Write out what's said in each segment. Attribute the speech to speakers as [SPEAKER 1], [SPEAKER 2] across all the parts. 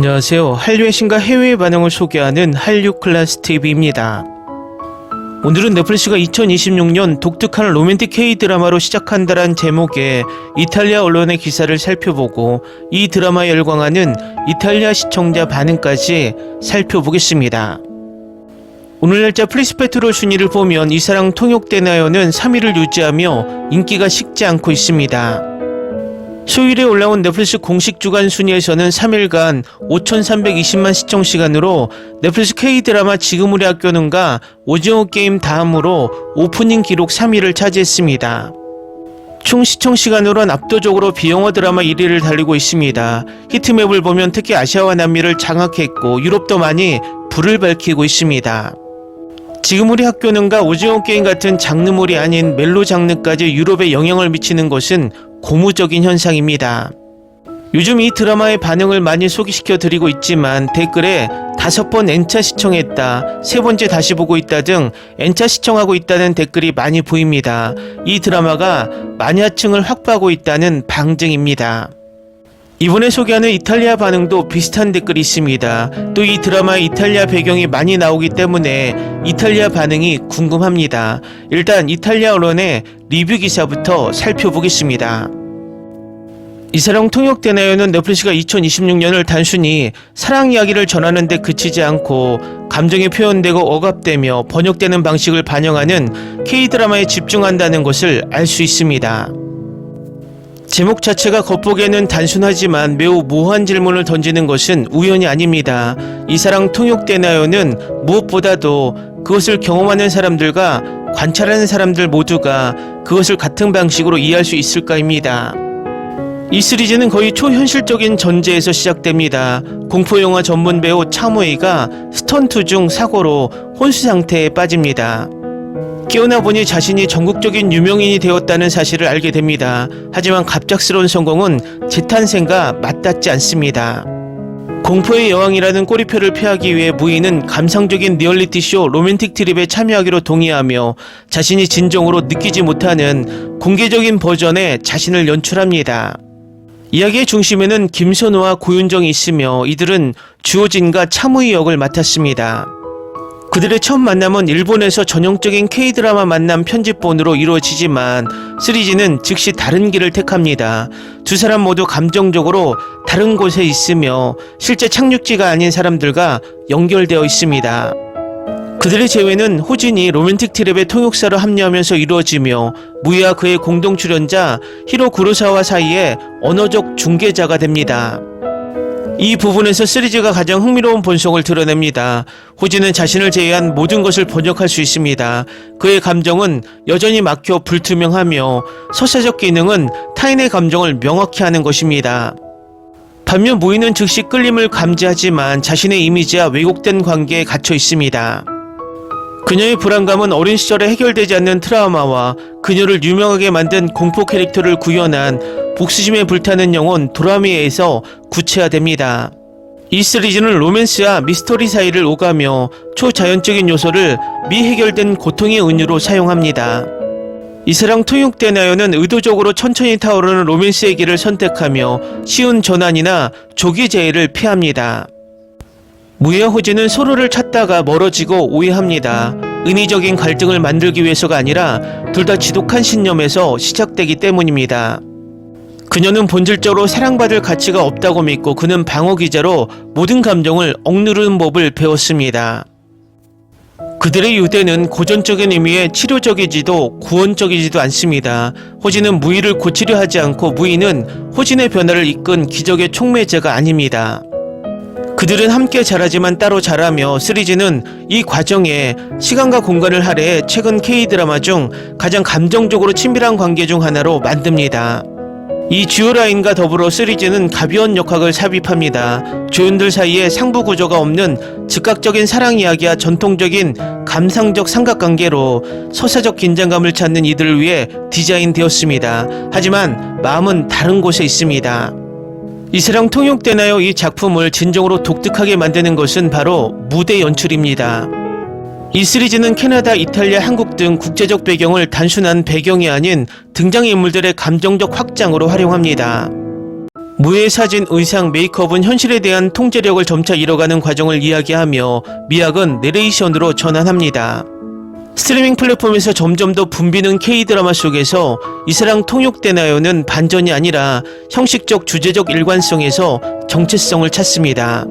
[SPEAKER 1] 안녕하세요. 한류의 신과 해외의 반응을 소개하는 한류클래스TV입니다. 오늘은 넷플릭스가 2026년 독특한 로맨틱 K-드라마로 시작한다란 제목의 이탈리아 언론의 기사를 살펴보고 이 드라마에 열광하는 이탈리아 시청자 반응까지 살펴보겠습니다. 오늘 날짜 플리스페트롤 순위를 보면 이 사랑 통역되나요는 3위를 유지하며 인기가 식지 않고 있습니다. 수요일에 올라온 넷플릭스 공식 주간 순위에서는 3일간 5,320만 시청시간으로 넷플릭스 K-드라마 지금 우리 학교는가 오징어 게임 다음으로 오프닝 기록 3위를 차지했습니다. 총 시청시간으로는 압도적으로 비영어 드라마 1위를 달리고 있습니다. 히트맵을 보면 특히 아시아와 남미를 장악했고 유럽도 많이 불을 밝히고 있습니다. 지금 우리 학교는가 오징어 게임 같은 장르물이 아닌 멜로 장르까지 유럽에 영향을 미치는 것은 고무적인 현상입니다. 요즘 이 드라마의 반응을 많이 소개시켜 드리고 있지만 댓글에 5번 N차 시청했다, 3번째 다시 보고 있다 등 N차 시청하고 있다는 댓글이 많이 보입니다. 이 드라마가 마니아층을 확보하고 있다는 방증입니다. 이번에 소개하는 이탈리아 반응도 비슷한 댓글이 있습니다. 또 이 드라마의 이탈리아 배경이 많이 나오기 때문에 이탈리아 반응이 궁금합니다. 일단 이탈리아 언론의 리뷰 기사부터 살펴보겠습니다. 이 사랑 통역되나요는 넷플릭스가 2026년을 단순히 사랑 이야기를 전하는 데 그치지 않고 감정이 표현되고 억압되며 번역되는 방식을 반영하는 K-드라마에 집중한다는 것을 알 수 있습니다. 제목 자체가 겉보기에는 단순하지만 매우 모호한 질문을 던지는 것은 우연이 아닙니다. 이 사랑 통역되나요는 무엇보다도 그것을 경험하는 사람들과 관찰하는 사람들 모두가 그것을 같은 방식으로 이해할 수 있을까입니다. 이 시리즈는 거의 초현실적인 전제에서 시작됩니다. 공포영화 전문 배우 차무이가 스턴트 중 사고로 혼수 상태에 빠집니다. 깨어나 보니 자신이 전국적인 유명인이 되었다는 사실을 알게 됩니다. 하지만 갑작스러운 성공은 재탄생과 맞닿지 않습니다. 공포의 여왕이라는 꼬리표를 피하기 위해 무인은 감상적인 리얼리티쇼 로맨틱 트립에 참여하기로 동의하며 자신이 진정으로 느끼지 못하는 공개적인 버전의 자신을 연출합니다. 이야기의 중심에는 김선호와 고윤정이 있으며 이들은 주호진과 차무희 역을 맡았습니다. 그들의 첫 만남은 일본에서 전형적인 K-드라마 만남 편집본으로 이루어지지만 시리즈는 즉시 다른 길을 택합니다. 두 사람 모두 감정적으로 다른 곳에 있으며 실제 착륙지가 아닌 사람들과 연결되어 있습니다. 그들의 재회는 호진이 로맨틱 트랩의 통역사로 합류하면서 이루어지며 무이와 그의 공동 출연자 히로 구로사와 사이에 언어적 중개자가 됩니다. 이 부분에서 시리즈가 가장 흥미로운 본성을 드러냅니다. 호진은 자신을 제외한 모든 것을 번역할 수 있습니다. 그의 감정은 여전히 막혀 불투명하며 서사적 기능은 타인의 감정을 명확히 하는 것입니다. 반면 무이는 즉시 끌림을 감지하지만 자신의 이미지와 왜곡된 관계에 갇혀 있습니다. 그녀의 불안감은 어린 시절에 해결되지 않는 트라우마와 그녀를 유명하게 만든 공포 캐릭터를 구현한 복수심에 불타는 영혼 도라미에서 구체화됩니다. 이 시리즈는 로맨스와 미스터리 사이를 오가며 초자연적인 요소를 미해결된 고통의 은유로 사용합니다. 이 사랑 통역되나요는 의도적으로 천천히 타오르는 로맨스의 길을 선택하며 쉬운 전환이나 조기 재해를 피합니다. 무이와 호진은 서로를 찾다가 멀어지고 오해합니다. 인위적인 갈등을 만들기 위해서가 아니라 둘 다 지독한 신념에서 시작되기 때문입니다. 그녀는 본질적으로 사랑받을 가치가 없다고 믿고 그는 방어기자로 모든 감정을 억누르는 법을 배웠습니다. 그들의 유대는 고전적인 의미의 치료적이지도 구원적이지도 않습니다. 호진은 무이를 고치려 하지 않고 무이는 호진의 변화를 이끈 기적의 촉매제가 아닙니다. 그들은 함께 자라지만 따로 자라며 시리즈는 이 과정에 시간과 공간을 할애해 최근 K-드라마 중 가장 감정적으로 친밀한 관계 중 하나로 만듭니다. 이 주요 라인과 더불어 시리즈는 가벼운 역학을 삽입합니다. 조연들 사이에 상부 구조가 없는 즉각적인 사랑 이야기와 전통적인 감상적 삼각관계로 서사적 긴장감을 찾는 이들을 위해 디자인되었습니다. 하지만 마음은 다른 곳에 있습니다. 이 사랑 통역되나요? 이 작품을 진정으로 독특하게 만드는 것은 바로 무대 연출입니다. 이 시리즈는 캐나다, 이탈리아, 한국 등 국제적 배경을 단순한 배경이 아닌 등장인물들의 감정적 확장으로 활용합니다. 무의 사진, 의상, 메이크업은 현실에 대한 통제력을 점차 잃어가는 과정을 이야기하며 미학은 내레이션으로 전환합니다. 스트리밍 플랫폼에서 점점 더 붐비는 K-드라마 속에서 이사랑 통역되나요는 반전이 아니라 형식적 주제적 일관성에서 정체성을 찾습니다.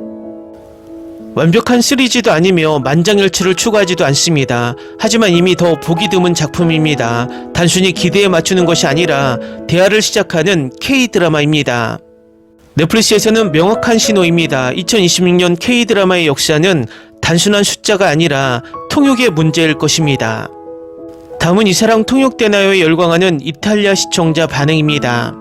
[SPEAKER 1] 완벽한 시리즈도 아니며 만장일치를 추구하지도 않습니다. 하지만 이미 더 보기 드문 작품입니다. 단순히 기대에 맞추는 것이 아니라 대화를 시작하는 K-드라마입니다. 넷플릭스에서는 명확한 신호입니다. 2026년 K-드라마의 역사는 단순한 숫자가 아니라 통역의 문제일 것입니다. 다음은 이사랑 통역되나요에 열광하는 이탈리아 시청자 반응입니다.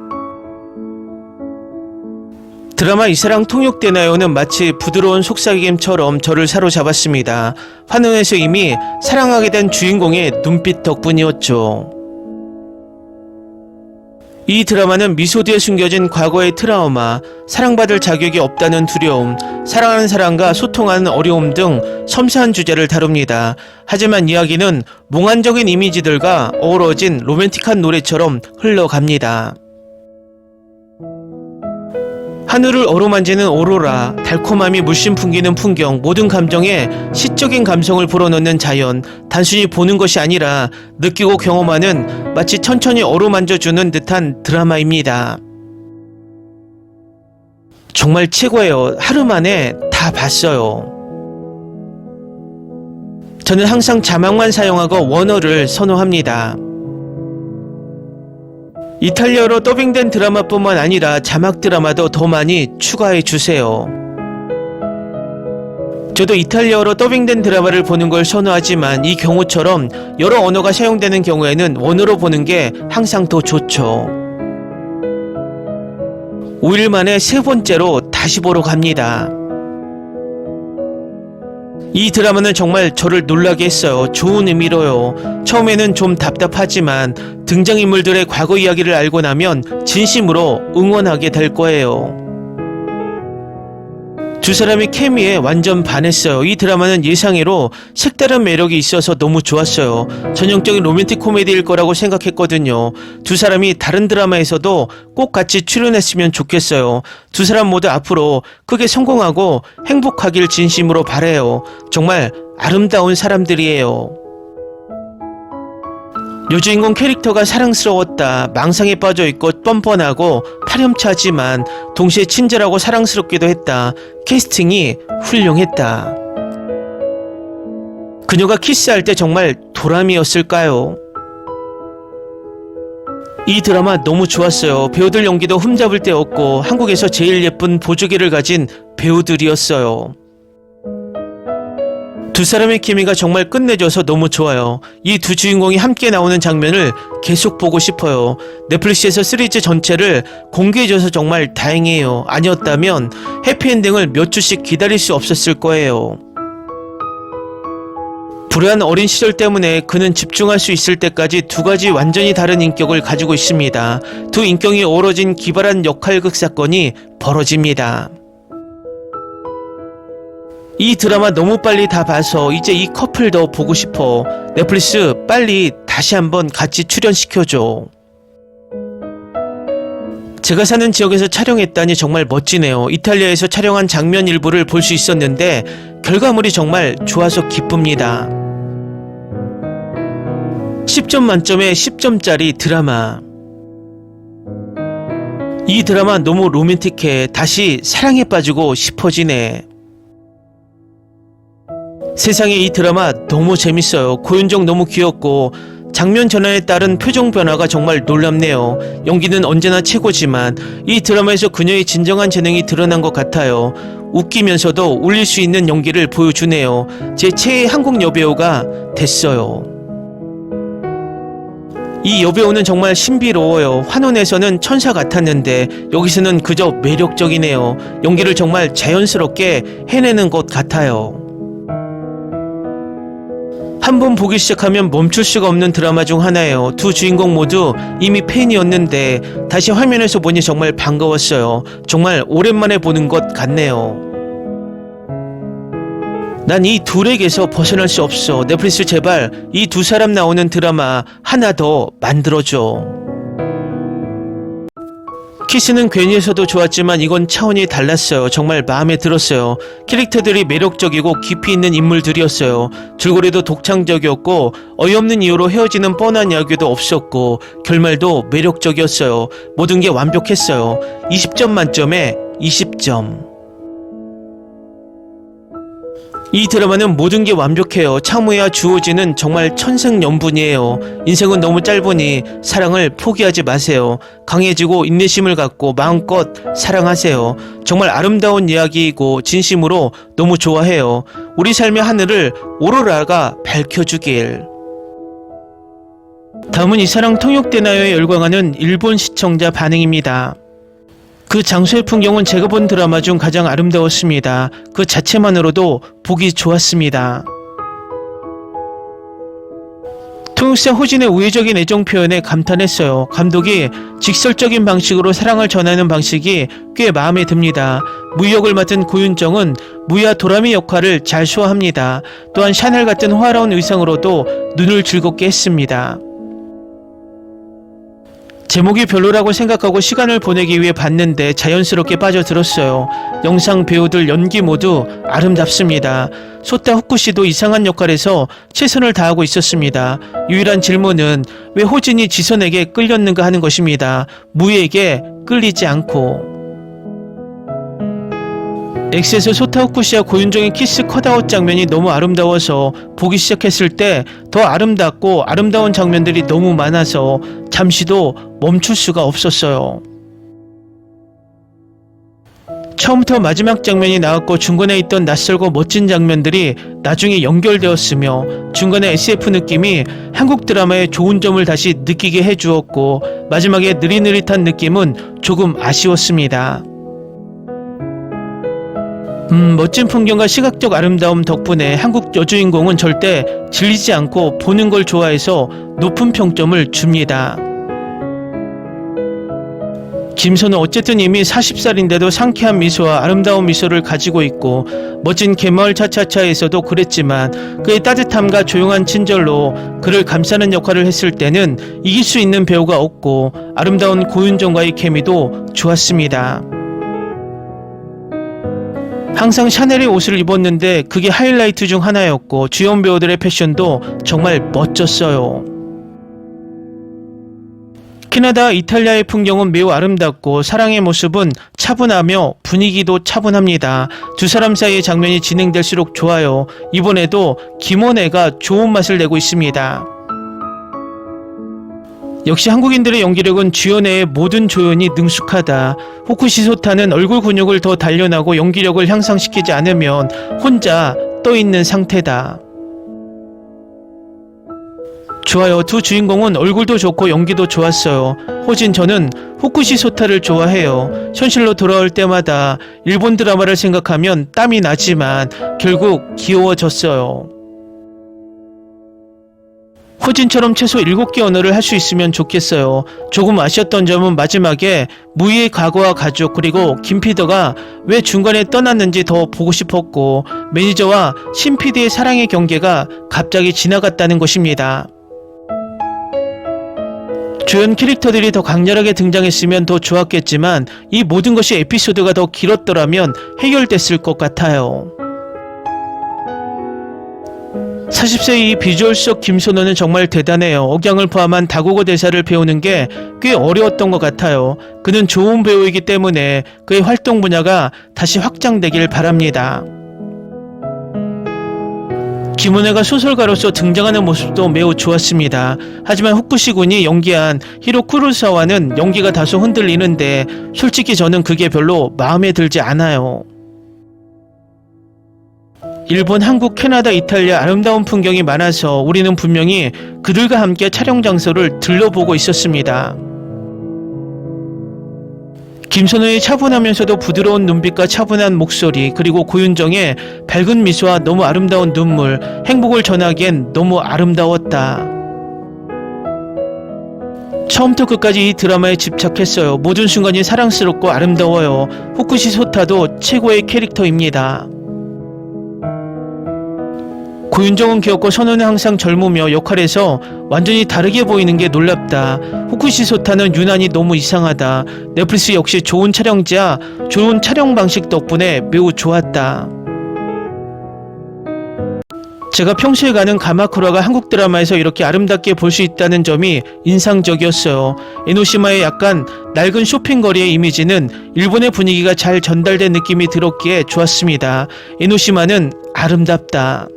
[SPEAKER 1] 드라마 이사랑 통역되나요는 마치 부드러운 속삭임처럼 저를 사로잡았습니다. 환혼에서 이미 사랑하게 된 주인공의 눈빛 덕분이었죠. 이 드라마는 미소 뒤에 숨겨진 과거의 트라우마, 사랑받을 자격이 없다는 두려움, 사랑하는 사람과 소통하는 어려움 등 섬세한 주제를 다룹니다. 하지만 이야기는 몽환적인 이미지들과 어우러진 로맨틱한 노래처럼 흘러갑니다. 하늘을 어루만지는 오로라, 달콤함이 물씬 풍기는 풍경, 모든 감정에 시적인 감성을 불어넣는 자연, 단순히 보는 것이 아니라 느끼고 경험하는 마치 천천히 어루만져주는 듯한 드라마입니다. 정말 최고예요. 하루 만에 다 봤어요. 저는 항상 자막만 사용하고 원어를 선호합니다. 이탈리아로 더빙된 드라마뿐만 아니라 자막 드라마도 더 많이 추가해 주세요. 저도 이탈리아로 더빙된 드라마를 보는 걸 선호하지만 이 경우처럼 여러 언어가 사용되는 경우에는 원어로 보는 게 항상 더 좋죠. 5일 만에 세 번째로 다시 보러 갑니다. 이 드라마는 정말 저를 놀라게 했어요. 좋은 의미로요. 처음에는 좀 답답하지만 등장인물들의 과거 이야기를 알고 나면 진심으로 응원하게 될 거예요. 두 사람의 케미에 완전 반했어요. 이 드라마는 예상외로 색다른 매력이 있어서 너무 좋았어요. 전형적인 로맨틱 코미디일 거라고 생각했거든요. 두 사람이 다른 드라마에서도 꼭 같이 출연했으면 좋겠어요. 두 사람 모두 앞으로 크게 성공하고 행복하길 진심으로 바라요. 정말 아름다운 사람들이에요. 여주인공 캐릭터가 사랑스러웠다. 망상에 빠져있고 뻔뻔하고 파렴치하지만 동시에 친절하고 사랑스럽기도 했다. 캐스팅이 훌륭했다. 그녀가 키스할 때 정말 도람이었을까요? 이 드라마 너무 좋았어요. 배우들 연기도 흠잡을 데 없고 한국에서 제일 예쁜 보조개를 가진 배우들이었어요. 두 사람의 케미가 정말 끝내줘서 너무 좋아요. 이 두 주인공이 함께 나오는 장면을 계속 보고 싶어요. 넷플릭스에서 시리즈 전체를 공개해줘서 정말 다행이에요. 아니었다면 해피엔딩을 몇 주씩 기다릴 수 없었을 거예요. 불우한 어린 시절 때문에 그는 집중할 수 있을 때까지 두 가지 완전히 다른 인격을 가지고 있습니다. 두 인격이 어우러진 기발한 역할극 사건이 벌어집니다. 이 드라마 너무 빨리 다 봐서 이제 이 커플도 보고 싶어. 넷플릭스 빨리 다시 한번 같이 출연시켜줘. 제가 사는 지역에서 촬영했다니 정말 멋지네요. 이탈리아에서 촬영한 장면 일부를 볼 수 있었는데 결과물이 정말 좋아서 기쁩니다. 10점 만점에 10점짜리 드라마. 이 드라마 너무 로맨틱해. 다시 사랑에 빠지고 싶어지네. 세상에 이 드라마 너무 재밌어요. 고윤정 너무 귀엽고 장면 전환에 따른 표정 변화가 정말 놀랍네요. 연기는 언제나 최고지만 이 드라마에서 그녀의 진정한 재능이 드러난 것 같아요. 웃기면서도 울릴 수 있는 연기를 보여주네요. 제 최애 한국 여배우가 됐어요. 이 여배우는 정말 신비로워요. 환혼에서는 천사 같았는데 여기서는 그저 매력적이네요. 연기를 정말 자연스럽게 해내는 것 같아요. 한번 보기 시작하면 멈출 수가 없는 드라마 중 하나예요. 두 주인공 모두 이미 팬이었는데 다시 화면에서 보니 정말 반가웠어요. 정말 오랜만에 보는 것 같네요. 난 이 둘에게서 벗어날 수 없어. 넷플릭스 제발 이 두 사람 나오는 드라마 하나 더 만들어줘. 키스는 괜히에서도 좋았지만 이건 차원이 달랐어요. 정말 마음에 들었어요. 캐릭터들이 매력적이고 깊이 있는 인물들이었어요. 줄거리도 독창적이었고 어이없는 이유로 헤어지는 뻔한 이야기도 없었고 결말도 매력적이었어요. 모든 게 완벽했어요. 20점 만점에 20점. 이 드라마는 모든 게 완벽해요. 차무야 주호진은 정말 천생연분이에요. 인생은 너무 짧으니 사랑을 포기하지 마세요. 강해지고 인내심을 갖고 마음껏 사랑하세요. 정말 아름다운 이야기이고 진심으로 너무 좋아해요. 우리 삶의 하늘을 오로라가 밝혀주길. 다음은 이 사랑 통역되나요에 열광하는 일본 시청자 반응입니다. 그 장소의 풍경은 제가 본 드라마 중 가장 아름다웠습니다. 그 자체만으로도 보기 좋았습니다. 통역사 호진의 우회적인 애정 표현에 감탄했어요. 감독이 직설적인 방식으로 사랑을 전하는 방식이 꽤 마음에 듭니다. 무역을 맡은 고윤정은 무야 도라미 역할을 잘 소화합니다. 또한 샤넬 같은 화려한 의상으로도 눈을 즐겁게 했습니다. 제목이 별로라고 생각하고 시간을 보내기 위해 봤는데 자연스럽게 빠져들었어요. 영상 배우들 연기 모두 아름답습니다. 소타 후쿠시도 이상한 역할에서 최선을 다하고 있었습니다. 유일한 질문은 왜 호진이 지선에게 끌렸는가 하는 것입니다. 무에게 끌리지 않고. 엑스에서 소타 후쿠시와 고윤정의 키스 컷아웃 장면이 너무 아름다워서 보기 시작했을 때 더 아름답고 아름다운 장면들이 너무 많아서 잠시도 멈출 수가 없었어요. 처음부터 마지막 장면이 나왔고 중간에 있던 낯설고 멋진 장면들이 나중에 연결되었으며 중간에 SF 느낌이 한국 드라마의 좋은 점을 다시 느끼게 해주었고 마지막에 느릿느릿한 느낌은 조금 아쉬웠습니다. 멋진 풍경과 시각적 아름다움 덕분에 한국 여주인공은 절대 질리지 않고 보는 걸 좋아해서 높은 평점을 줍니다. 김선우 어쨌든 이미 40살인데도 상쾌한 미소와 아름다운 미소를 가지고 있고 멋진 개마을 차차차에서도 그랬지만 그의 따뜻함과 조용한 친절로 그를 감싸는 역할을 했을 때는 이길 수 있는 배우가 없고 아름다운 고윤정과의 케미도 좋았습니다. 항상 샤넬의 옷을 입었는데 그게 하이라이트 중 하나였고 주연 배우들의 패션도 정말 멋졌어요. 캐나다, 이탈리아의 풍경은 매우 아름답고 사랑의 모습은 차분하며 분위기도 차분합니다. 두 사람 사이의 장면이 진행될수록 좋아요. 이번에도 김원혜가 좋은 맛을 내고 있습니다. 역시 한국인들의 연기력은 주연의 모든 조연이 능숙하다. 후쿠시 소타는 얼굴 근육을 더 단련하고 연기력을 향상시키지 않으면 혼자 떠있는 상태다. 좋아요. 두 주인공은 얼굴도 좋고 연기도 좋았어요. 호진 저는 후쿠시 소타를 좋아해요. 현실로 돌아올 때마다 일본 드라마를 생각하면 땀이 나지만 결국 귀여워졌어요. 호진처럼 최소 7개 언어를 할 수 있으면 좋겠어요. 조금 아쉬웠던 점은 마지막에 무희의 과거와 가족 그리고 김피더가 왜 중간에 떠났는지 더 보고 싶었고 매니저와 신PD의 사랑의 경계가 갑자기 지나갔다는 것입니다. 주연 캐릭터들이 더 강렬하게 등장했으면 더 좋았겠지만 이 모든 것이 에피소드가 더 길었더라면 해결됐을 것 같아요. 40세 이 비주얼 속 김선호는 정말 대단해요. 억양을 포함한 다국어 대사를 배우는 게 꽤 어려웠던 것 같아요. 그는 좋은 배우이기 때문에 그의 활동 분야가 다시 확장되길 바랍니다. 김은혜가 소설가로서 등장하는 모습도 매우 좋았습니다. 하지만 후쿠시 군이 연기한 히로 쿠로사와는 연기가 다소 흔들리는데 솔직히 저는 그게 별로 마음에 들지 않아요. 일본, 한국, 캐나다, 이탈리아 아름다운 풍경이 많아서 우리는 분명히 그들과 함께 촬영 장소를 들러보고 있었습니다. 김선우의 차분하면서도 부드러운 눈빛과 차분한 목소리 그리고 고윤정의 밝은 미소와 너무 아름다운 눈물, 행복을 전하기엔 너무 아름다웠다. 처음부터 끝까지 이 드라마에 집착했어요. 모든 순간이 사랑스럽고 아름다워요. 후쿠시 소타도 최고의 캐릭터입니다. 고윤정은 귀엽고 선우는 항상 젊으며 역할에서 완전히 다르게 보이는 게 놀랍다. 후쿠시 소타는 유난히 너무 이상하다. 넷플릭스 역시 좋은 촬영지와 좋은 촬영 방식 덕분에 매우 좋았다. 제가 평소에 가는 가마쿠라가 한국 드라마에서 이렇게 아름답게 볼 수 있다는 점이 인상적이었어요. 에노시마의 약간 낡은 쇼핑거리의 이미지는 일본의 분위기가 잘 전달된 느낌이 들었기에 좋았습니다. 에노시마는 아름답다.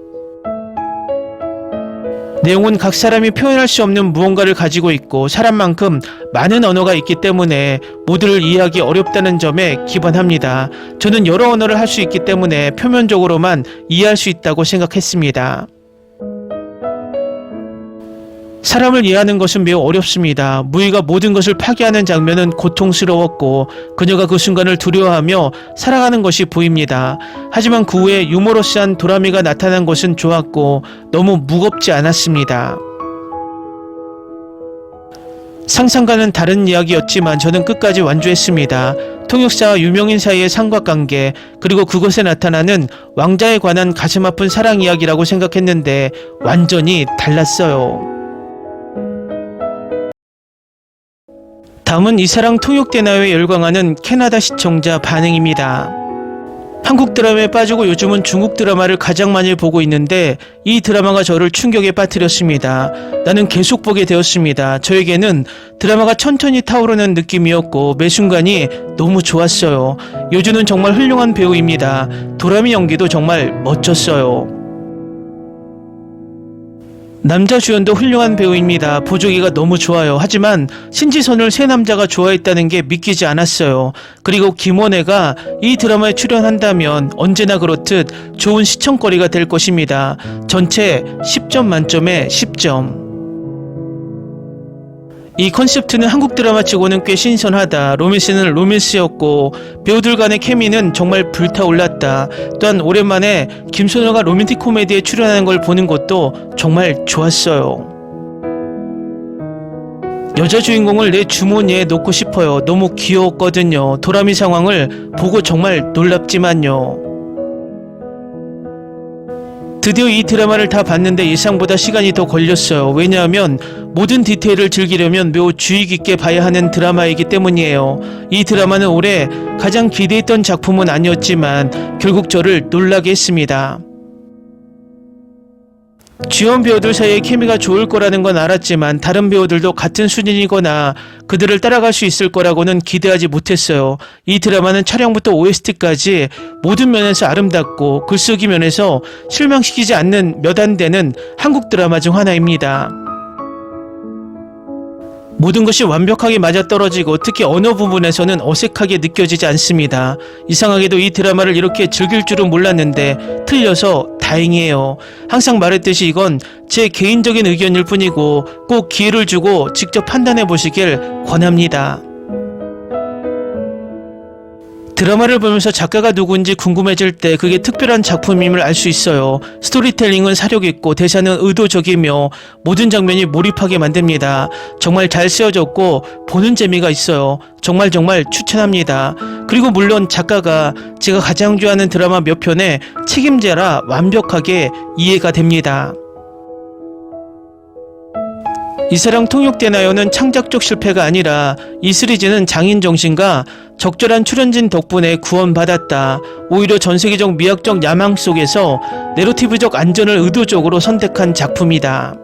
[SPEAKER 1] 내용은 각 사람이 표현할 수 없는 무언가를 가지고 있고 사람만큼 많은 언어가 있기 때문에 모두를 이해하기 어렵다는 점에 기반합니다. 저는 여러 언어를 할 수 있기 때문에 표면적으로만 이해할 수 있다고 생각했습니다. 사람을 이해하는 것은 매우 어렵습니다. 무희가 모든 것을 파괴하는 장면은 고통스러웠고 그녀가 그 순간을 두려워하며 살아가는 것이 보입니다. 하지만 그 후에 유머러스한 도라미가 나타난 것은 좋았고 너무 무겁지 않았습니다. 상상과는 다른 이야기였지만 저는 끝까지 완주했습니다. 통역사와 유명인 사이의 삼각관계 그리고 그것에 나타나는 왕자에 관한 가슴 아픈 사랑 이야기라고 생각했는데 완전히 달랐어요. 다음은 이 사랑 통역되나요에 열광하는 캐나다 시청자 반응입니다. 한국 드라마에 빠지고 요즘은 중국 드라마를 가장 많이 보고 있는데 이 드라마가 저를 충격에 빠뜨렸습니다. 나는 계속 보게 되었습니다. 저에게는 드라마가 천천히 타오르는 느낌이었고 매 순간이 너무 좋았어요. 요주는 정말 훌륭한 배우입니다. 도라미 연기도 정말 멋졌어요. 남자 주연도 훌륭한 배우입니다. 보조기가 너무 좋아요. 하지만 신지선을 세 남자가 좋아했다는 게 믿기지 않았어요. 그리고 김원혜가 이 드라마에 출연한다면 언제나 그렇듯 좋은 시청거리가 될 것입니다. 전체 10점 만점에 10점. 이 컨셉트는 한국 드라마 치고는 꽤 신선하다. 로맨스는 로맨스였고 배우들 간의 케미는 정말 불타올랐다. 또한 오랜만에 김소녀가 로맨틱 코미디에 출연하는 걸 보는 것도 정말 좋았어요. 여자 주인공을 내 주머니에 넣고 싶어요. 너무 귀여웠거든요. 도라미 상황을 보고 정말 놀랍지만요. 드디어 이 드라마를 다 봤는데 예상보다 시간이 더 걸렸어요. 왜냐하면 모든 디테일을 즐기려면 매우 주의 깊게 봐야 하는 드라마이기 때문이에요. 이 드라마는 올해 가장 기대했던 작품은 아니었지만 결국 저를 놀라게 했습니다. 주연 배우들 사이의 케미가 좋을 거라는 건 알았지만 다른 배우들도 같은 수준이거나 그들을 따라갈 수 있을 거라고는 기대하지 못했어요. 이 드라마는 촬영부터 OST까지 모든 면에서 아름답고 글쓰기 면에서 실망시키지 않는 몇 안 되는 한국 드라마 중 하나입니다. 모든 것이 완벽하게 맞아떨어지고 특히 언어 부분에서는 어색하게 느껴지지 않습니다. 이상하게도 이 드라마를 이렇게 즐길 줄은 몰랐는데 틀려서 다행이에요. 항상 말했듯이 이건 제 개인적인 의견일 뿐이고 꼭 기회를 주고 직접 판단해 보시길 권합니다. 드라마를 보면서 작가가 누구인지 궁금해질 때 그게 특별한 작품임을 알 수 있어요. 스토리텔링은 사력있고 대사는 의도적이며 모든 장면이 몰입하게 만듭니다. 정말 잘 쓰여졌고 보는 재미가 있어요. 정말 추천합니다. 그리고 물론 작가가 제가 가장 좋아하는 드라마 몇 편의 책임자라 완벽하게 이해가 됩니다. 이 사랑 통역되나요는 창작적 실패가 아니라 이 시리즈는 장인 정신과 적절한 출연진 덕분에 구원받았다. 오히려 전세계적 미학적 야망 속에서 내러티브적 안전을 의도적으로 선택한 작품이다.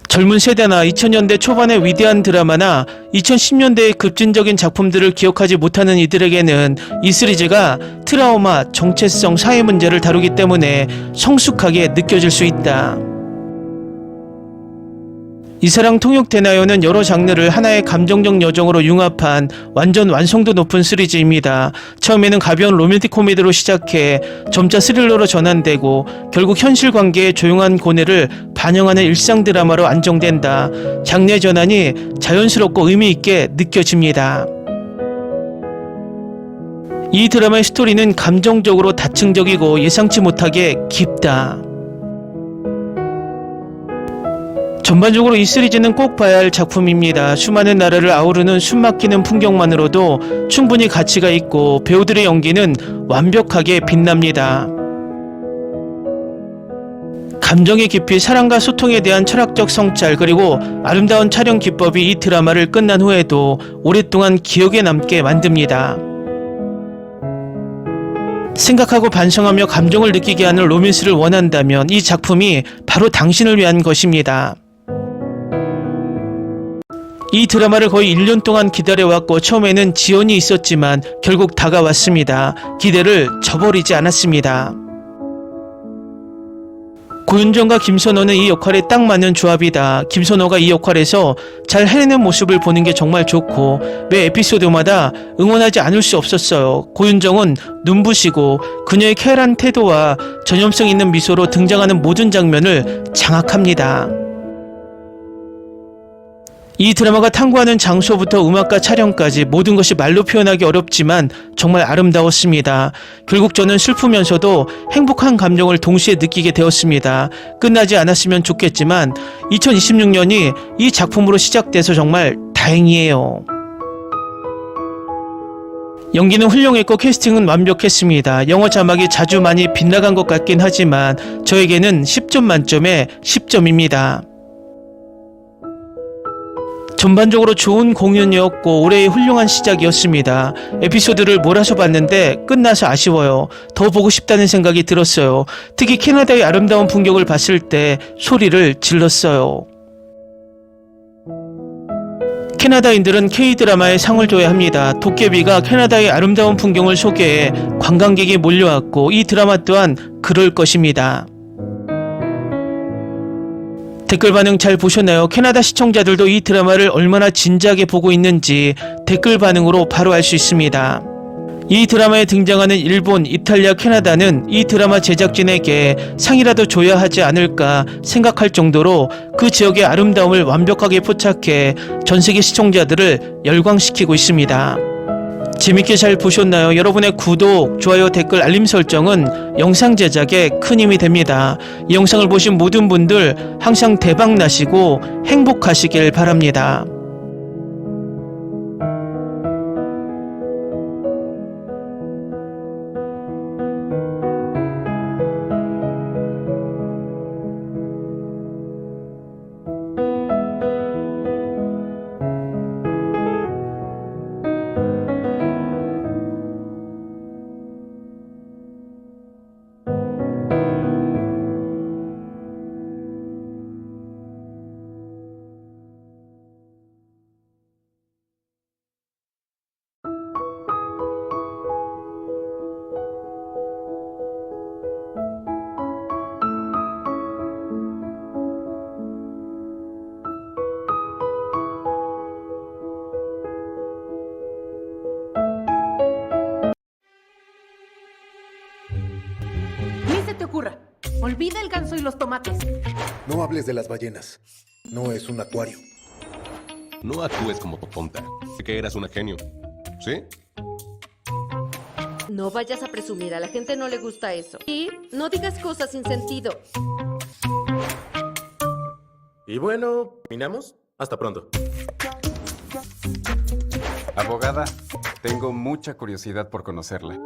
[SPEAKER 1] 젊은 세대나 2000년대 초반의 위대한 드라마나 2010년대의 급진적인 작품들을 기억하지 못하는 이들에게는 이 시리즈가 트라우마, 정체성, 사회 문제를 다루기 때문에 성숙하게 느껴질 수 있다. 이 사랑 통역되나요는 여러 장르를 하나의 감정적 여정으로 융합한 완전 완성도 높은 시리즈입니다. 처음에는 가벼운 로맨틱 코미디로 시작해 점차 스릴러로 전환되고 결국 현실 관계의 조용한 고뇌를 반영하는 일상 드라마로 안정된다. 장르의 전환이 자연스럽고 의미 있게 느껴집니다. 이 드라마의 스토리는 감정적으로 다층적이고 예상치 못하게 깊다. 전반적으로 이 시리즈는 꼭 봐야 할 작품입니다. 수많은 나라를 아우르는 숨막히는 풍경만으로도 충분히 가치가 있고 배우들의 연기는 완벽하게 빛납니다. 감정의 깊이, 사랑과 소통에 대한 철학적 성찰, 그리고 아름다운 촬영 기법이 이 드라마를 끝난 후에도 오랫동안 기억에 남게 만듭니다. 생각하고 반성하며 감정을 느끼게 하는 로맨스를 원한다면 이 작품이 바로 당신을 위한 것입니다. 이 드라마를 거의 1년 동안 기다려왔고 처음에는 지연이 있었지만 결국 다가왔습니다. 기대를 저버리지 않았습니다. 고윤정과 김선호는 이 역할에 딱 맞는 조합이다. 김선호가 이 역할에서 잘 해내는 모습을 보는 게 정말 좋고 매 에피소드마다 응원하지 않을 수 없었어요. 고윤정은 눈부시고 그녀의 쾌활한 태도와 전염성 있는 미소로 등장하는 모든 장면을 장악합니다. 이 드라마가 탐구하는 장소부터 음악과 촬영까지 모든 것이 말로 표현하기 어렵지만 정말 아름다웠습니다. 결국 저는 슬프면서도 행복한 감정을 동시에 느끼게 되었습니다. 끝나지 않았으면 좋겠지만 2026년이 이 작품으로 시작돼서 정말 다행이에요. 연기는 훌륭했고 캐스팅은 완벽했습니다. 영어 자막이 자주 많이 빗나간 것 같긴 하지만 저에게는 10점 만점에 10점입니다. 전반적으로 좋은 공연이었고 올해의 훌륭한 시작이었습니다. 에피소드를 몰아서 봤는데 끝나서 아쉬워요. 더 보고 싶다는 생각이 들었어요. 특히 캐나다의 아름다운 풍경을 봤을 때 소리를 질렀어요. 캐나다인들은 K-드라마에 상을 줘야 합니다. 도깨비가 캐나다의 아름다운 풍경을 소개해 관광객이 몰려왔고 이 드라마 또한 그럴 것입니다. 댓글 반응 잘 보셨나요? 캐나다 시청자들도 이 드라마를 얼마나 진지하게 보고 있는지 댓글 반응으로 바로 알 수 있습니다. 이 드라마에 등장하는 일본, 이탈리아, 캐나다는 이 드라마 제작진에게 상이라도 줘야 하지 않을까 생각할 정도로 그 지역의 아름다움을 완벽하게 포착해 전세계 시청자들을 열광시키고 있습니다. 재밌게 잘 보셨나요? 여러분의 구독, 좋아요, 댓글, 알림 설정은 영상 제작에 큰 힘이 됩니다. 이 영상을 보신 모든 분들 항상 대박 나시고 행복하시길 바랍니다.
[SPEAKER 2] Ni se te ocurra. Olvida el ganso y los tomates.
[SPEAKER 3] No hables de las ballenas. No es un acuario.
[SPEAKER 4] No actúes como tonta. Que eras una genio. ¿Sí?
[SPEAKER 5] No vayas a presumir, a la gente no le gusta eso. Y no digas cosas sin sentido.
[SPEAKER 6] Y bueno, ¿terminamos? Hasta pronto.
[SPEAKER 7] Abogada, tengo mucha curiosidad por conocerla.